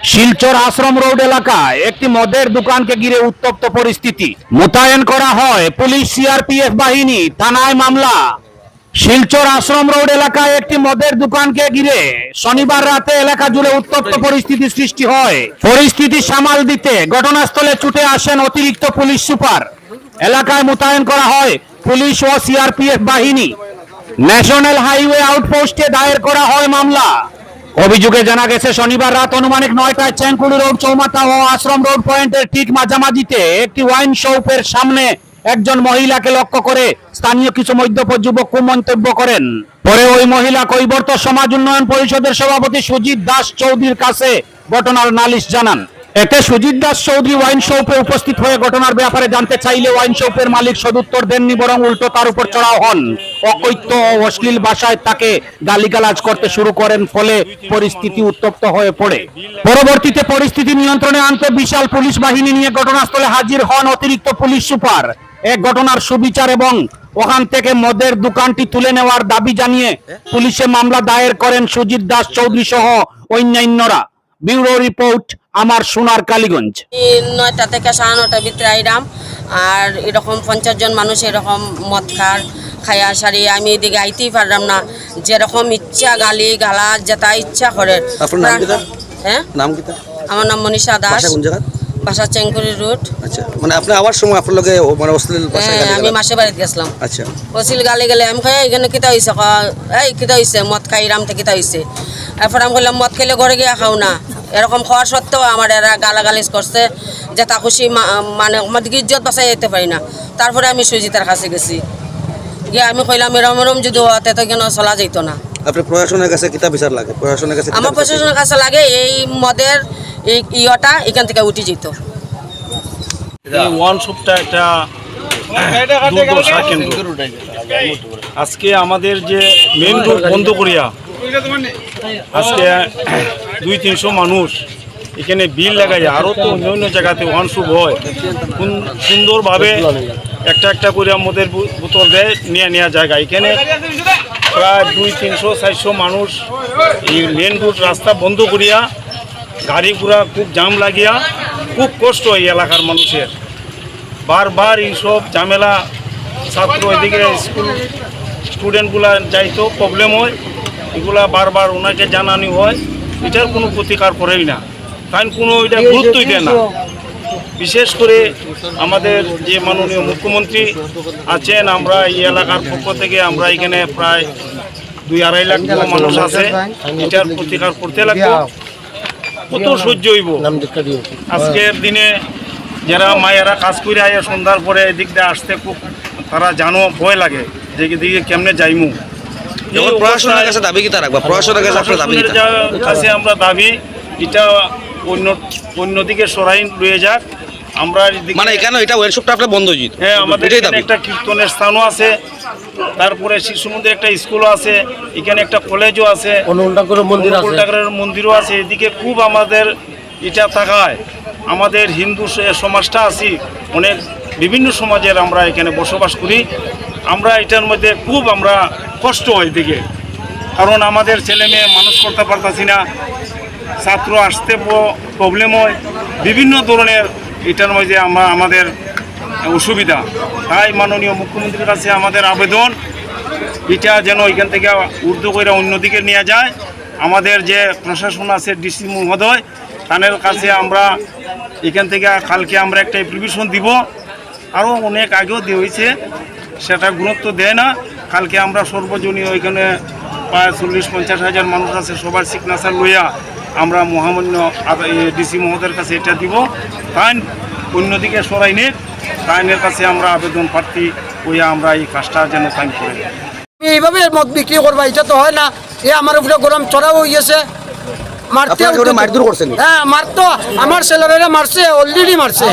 শিলচর আশ্রম road এলাকায় একটি মদের দোকানকে ঘিরে উত্তপ্ত পরিস্থিতি। মোতায়েন করা হয় পুলিশ, সিআরপিএফ বাহিনী, থানায় মামলা। শিলচর আশ্রম রোড এলাকায় একটি মদের দোকানকে ঘিরে শনিবার রাতে এলাকা জুড়ে উত্তপ্ত পরিস্থিতি সৃষ্টি হয়। পরিস্থিতি সামাল দিতে ঘটনাস্থলে ছুটে আসেন অতিরিক্ত পুলিশ সুপার। এলাকায় মোতায়েন করা হয় পুলিশ ও সিআরপিএফ বাহিনী। ন্যাশনাল হাইওয়ে আউটপোস্টে দায়ের করা হয় মামলা। অভিযোগে জানা গেছে, শনিবার রাত অনুমানিক 9টায় চেঙ্কুড়ি রোড চৌমাথা ও আশ্রম রোড পয়েন্টের ঠিক মাঝামাঝিতে একটি ওয়াইন শপের সামনে একজন মহিলাকে লক্ষ্য করে স্থানীয় কিছু মদ্যপ যুবক কুমন্তব্য করেন। পরে ওই মহিলা কৈবর্ত সমাজ উন্নয়ন পরিষদের সভাপতি সুজিত দাস চৌধুরীর কাছে ঘটনার নালিশ জানান। এতে সুজিত দাস চৌধুরী ওয়াইন শপে উপস্থিত হয়ে ঘটনার ব্যাপারে জানতে চাইলে ওয়াইন শপের মালিক সদুত্তর দেননি, বরং উল্টো তার উপর চড়াও হন। অকথ্য ও অশ্লীল ভাষায় তাকে গালিগালাজ করতে শুরু করেন, ফলে পরিস্থিতি উত্তপ্ত হয়ে পড়ে। পরবর্তীতে পরিস্থিতি নিয়ন্ত্রণে আনতে বিশাল পুলিশ বাহিনী নিয়ে ঘটনাস্থলে হাজির হন অতিরিক্ত পুলিশ সুপার। এক ঘটনার সুবিচার এবং ওখান থেকে মদের দোকানটি তুলে নেওয়ার দাবি জানিয়ে পুলিশে মামলা দায়ের করেন সুজিত দাস চৌধুরী সহ অন্যান্যরা। ব্যুরো রিপোর্ট, আমার সোনার কালীগঞ্জ। 9টা থেকে 9:30 ভিতরে আইরাম, আর এরকম 50 জন মানুষ এরকম মদ খাইয়া সারি আমি এদিকে আইতেই পারলাম না। যেরকম ইচ্ছা গালি গালা যেটা ইচ্ছা করে। হ্যাঁ, আমার নাম মনীষা দাস, বাসা চেঙ্কুড়ি রোড। আচ্ছা, মানে আপনি আবার সময় আপনার লগে মানে অশ্লীল ভাষায় গালি আমি মাসে বাড়িতে গেছিলাম। আচ্ছা, অশ্লীল গালি গেলে আমি খাই এখানে কিতা হয়েছে, এই কিতা হয়েছে মদ খাই রামতে কিতা হয়েছে। এরপর আমি বললাম মদ খেলে ঘরে গিয়ে খাও না। এরকম খাওয়ার সত্ত্বেও আমার এরা গালাগালিজ করছে, যে তা খুশি মানে আমাদেরকে ইজ্জত বাঁচাই যেতে পারি না। তারপরে আমি সুজিতার কাছে গেছি, গিয়ে আমি কইলাম এরম এরম যদি হতে তো কেন চলা যেত না। আপনি প্রশাসনের কাছে কিতা বিচার লাগে? প্রশাসনের কাছে আমার প্রশাসনের কাছে লাগে এই মদের এই ইয়টা এখান থেকে উঠে যেত। ওয়ান শপটা একটা দুর্দশা কেন্দ্র। আজকে আমাদের যে মেন রোড বন্ধ করিয়া আজকে 200-300 মানুষ এখানে বিল লাগাই, আরও তো অন্য জায়গাতে ওয়ান শপ হয়, সুন্দরভাবে একটা করে মদের বোতল দেয় নেওয়া জায়গা। এখানে প্রায় 200-300-400 মানুষ এই মেন রোড রাস্তা বন্ধ করিয়া গাড়ি ঘোড়া খুব জাম লাগিয়া খুব কষ্ট হয় এলাকার মানুষের। বারবার এইসব ঝামেলা, ছাত্র এদিকে স্কুল স্টুডেন্টগুলা যাইতো প্রবলেম হয়, এগুলা বারবার ওনাকে জানানো হয়, এটার কোনো প্রতিকার করেই না, কারণ কোনো এটা গুরুত্বই দেয় না। বিশেষ করে আমাদের যে মাননীয় মুখ্যমন্ত্রী আছেন, আমরা এই এলাকার পক্ষ থেকে আমরা এখানে প্রায় 2-2.5 লাখ মানুষ আছে, এটার প্রতিকার করতে লাগবে। কত সহ্য হইব আজকের দিনে? যারা মায়েরা কাজ করে আয় সন্ধ্যার পরে এদিক দিয়ে আসতে খুব তারা জানো ভয় লাগে যে দিকে কেমনে যাইমু। প্রশাসনের কাছে দাবি কি তা রাখবা? প্রশাসনের কাছে আমরা দাবি এটা অন্যদিকে সরাই লয়ে যাক। আমরা মানে কেন এটা ওয়াইন শপটা আপনার বন্ধ হয়ে? হ্যাঁ, আমাদের একটা কীর্তনের স্থানও আছে, তারপরে শিশু মন্দির একটা স্কুলও আছে, এখানে একটা কলেজও আছে, মন্দিরও আছে। এদিকে খুব আমাদের এটা থাকায় আমাদের হিন্দু সমাজটা আছি, অনেক বিভিন্ন সমাজের আমরা এখানে বসবাস করি। আমরা এটার মধ্যে খুব আমরা কষ্ট হয় এদিকে, কারণ আমাদের ছেলে মেয়ে মানুষ করতে পারতাছি না, ছাত্র আসতে প্রবলেম হয়, বিভিন্ন ধরনের এটার মধ্যে আমাদের অসুবিধা। তাই মাননীয় মুখ্যমন্ত্রীর কাছে আমাদের আবেদন, এটা যেন এখান থেকে উর্দু করে অন্যদিকে নিয়ে যায়। আমাদের যে প্রশাসন আছে, ডিসি মহোদয়, তাদের কাছে আমরা এখান থেকে কালকে আমরা একটা অ্যাপ্লিকেশন দিব, আরও অনেক আগেও দিয়ে হয়েছে, সেটা গুরুত্ব দেয় না। কালকে আমরা সর্বজনীয় এখানে প্রায় 40-50 হাজার মানুষ আছে, সবার সিগনেচার লইয়া আমরা মহামান্য ডিসি মহোদয়ের কাছে এটা দিব। তাই অন্যদিকে সরাই নেই, তাইনের কাছে আমরা আবেদন প্রার্থী হইয়া আমরা এই কাজটা যেন তাই করে। এইভাবে মদ বিক্রি করবা এটা তো হয় না। এ আমার উপরে গরম চড়াও হয়ে গেছে, হ্যাঁ মারতো, আমার ছেলেরা মারছে, অলরেডি মারছে,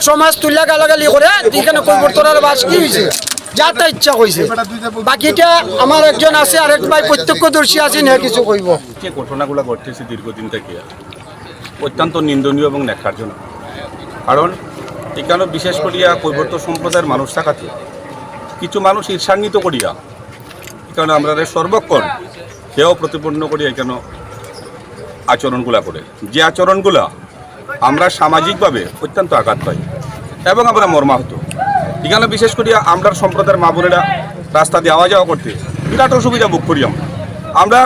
সমাজ তুল্লা গালাগালি করে এখানে কৈবর্তনের বাস কি হয়েছে যা তা ইচ্ছা কইছে। বাকিটা আমার একজন আছে, আরেক ভাই প্রত্যক্ষদর্শী আছে, না কিছু কইব। যে ঘটনাগুলো ঘটতেছে দীর্ঘদিন থেকে অত্যন্ত নিন্দনীয় এবং ন্যাক্কারজনক। কারণ এখানে বিশেষ করিয়া কৈবর্ত সম্প্রদায়ের মানুষ থাকাতে কিছু মানুষ ঈর্ষান্বিত করিয়া এখানে আমরা সর্বক্ষণ সেও প্রতিপন্ন করিয়া এখানে আচরণগুলা করে, যে আচরণগুলা আমরা সামাজিকভাবে অত্যন্ত আঘাত পাই এবং আমরা মর্মাহত। এখানে বিশেষ করে আমরা সম্প্রদায়ের মা বোনেরা রাস্তা দিয়ে আওয়া যাওয়া করতে বিরাট অসুবিধা ভোগ করি। আমরা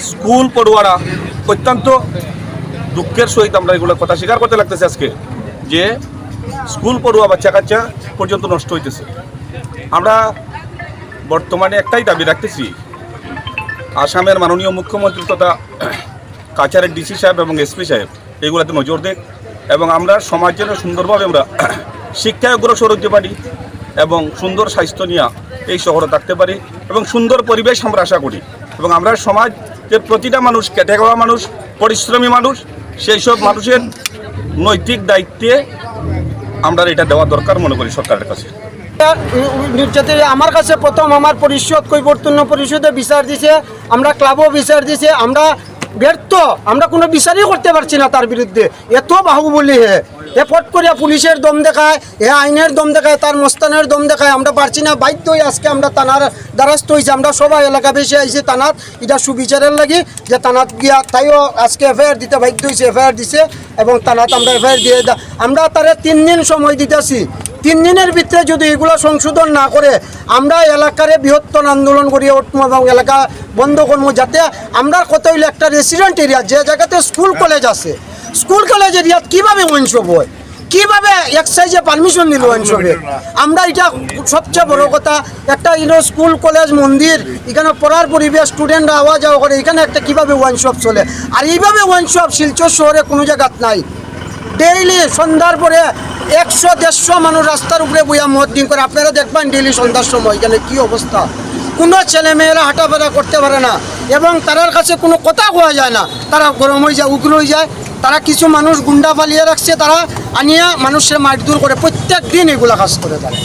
স্কুল পড়ুয়ারা অত্যন্ত দুঃখের সহিত আমরা এগুলো কথা স্বীকার করতে লাগতেছে আজকে, যে স্কুল পড়ুয়া বাচ্চা কাচ্চা পর্যন্ত নষ্ট হইতেছে। আমরা বর্তমানে একটাই দাবি রাখতেছি, আসামের মাননীয় মুখ্যমন্ত্রী তথা কাছাড়ের ডিসি সাহেব এবং এসপি সাহেব এগুলোতে নজর দেন এবং আমরা সমাজ যেন সুন্দরভাবে আমরা শিক্ষায় অগ্রসর হতে পারি এবং সুন্দর স্বাস্থ্য নিয়ে এই শহরে থাকতে পারি এবং সুন্দর পরিবেশ আমরা আশা করি। এবং আমরা সমাজের প্রতিটা মানুষ, খেটে খাওয়া মানুষ, পরিশ্রমী মানুষ, সেই সব মানুষের নৈতিক দায়িত্বে আমরা এটা দেওয়া দরকার মনে করি সরকারের কাছে। নির্যাতিত আমার কাছে প্রথম আমার পরিষদ কৈবর্তন্য পরিষদে বিচার দিছে, আমরা ক্লাবও বিচার দিছে, আমরা ব্যর্থ, আমরা কোনো বিচারই করতে পারছি না তার বিরুদ্ধে। এত বাহুবলী হে এফোর্ট করিয়া পুলিশের দম দেখায়, আইনের দম দেখায়, তার মস্তানের দম দেখায়, আমরা পারছি না। বাধ্য হয়ে আজকে আমরা থানার দ্বারস্থ হয়েছি। আমরা সবাই এলাকা বেশি আইছি থানাত, এটা সুবিচারের লাগি যে থানাত গিয়া তাইও আজকে এফআইআর দিতে বাধ্য হয়েছে, এফআইআর দিছে এবং থানাত আমরা এফআইআর দিয়ে আমরা তারে 3 দিন সময় দিতেছি। 3 দিনের ভিতরে যদি এগুলো সংশোধন না করে আমরা এলাকারে বৃহত্তর আন্দোলন করিয়ে উঠবো এবং এলাকা বন্ধ করবো, যাতে আমরা কত হইলে একটা রেসিডেন্ট এরিয়া, যে জায়গাতে স্কুল কলেজ আছে, স্কুল কলেজ এরিয়াত কীভাবে ওয়াইনশপ হয়, কীভাবে এক্সাইজে পারমিশন দিল ওয়াইনশপে। আমরা এটা সবচেয়ে বড় কথা, একটা স্কুল কলেজ মন্দির এখানে পড়ার পরিবেশ, স্টুডেন্টরা আওয়া যাওয়া করে, এখানে একটা কীভাবে ওয়াইনশপ চলে। আর এইভাবে ওয়াইনশপ শিলচর শহরে কোনো জায়গাত নাই। ডেইলি সন্ধ্যার পরে 100-150 মানুষ রাস্তার উপরে বইয়া মদ দিন করে। আপনারা দেখবেন ডেইলি সন্ধ্যার সময় এখানে কী অবস্থা। কোনো ছেলেমেয়েরা হাঁটাফেরা করতে পারে না এবং তার কাছে কোনো কথা কোয়া যায় না, তারা গরম হয়ে যায়, উগ্র হয়ে যায়। তারা কিছু মানুষ গুন্ডা পালিয়ে রাখছে, তারা আনিয়া মানুষের মারধর করে, প্রত্যেক দিন এগুলা কাজ করে তারা।